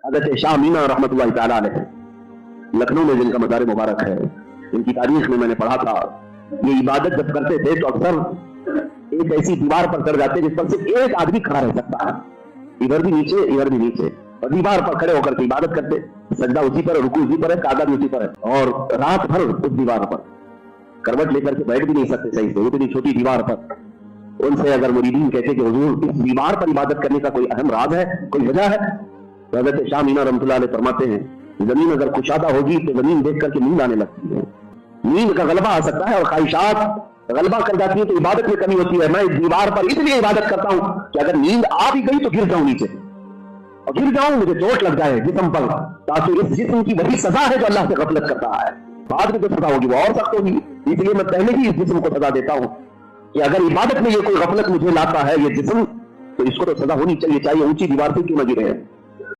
हज़रत शाह मीना रहमतुल्लाह तआला अलैह लखनऊ में जिनका मज़ार मुबारक है, इनकी तारीख में मैंने पढ़ा था, ये इबादत जब करते थे तो अक्सर एक ऐसी दीवार पर चढ़ जाते जिस पर सिर्फ एक आदमी खड़ा रह सकता है, इधर भी नीचे, और दीवार पर खड़े होकर के इबादत करते, सजदा उसी पर, रुकू उसी पर है, कादा भी उसी पर है, और रात भर उस दीवार पर करवट लेकर के बैठ भी नहीं सकते सही से, इतनी छोटी दीवार पर। उनसे अगर मुरीदीन कहते कि हुजूर इस दीवार पर इबादत करने का कोई अहम राज है, कोई वजह है, तो हज़रत शाह मीना रहमतुल्लाह अलैह फरमाते हैं जमीन अगर कुशादा होगी तो जमीन देख करके नींद आने लगती है, नींद का गलबा आ सकता है और ख्वाहिशात गलबा कर जाती है तो इबादत में कमी होती है। मैं इस दीवार पर इसलिए इबादत करता हूं कि अगर नींद आ भी गई तो गिर जाऊं नीचे, और गिर जाऊं मुझे चोट लग जाए जिस्म पर, ताकि इस जिस्म की वही सजा है जो अल्लाह से गफलत करता है, बाद में जो सजा होगी वो और सख्त होगी। इसलिए मैं पहले ही इस जिस्म को सजा देता हूं कि अगर इबादत में ये कोई गफलत मुझे लाता है ये जिस्म, तो इसको तो सजा होनी चाहिए, चाहे ऊंची दीवार से क्यों न गिरे।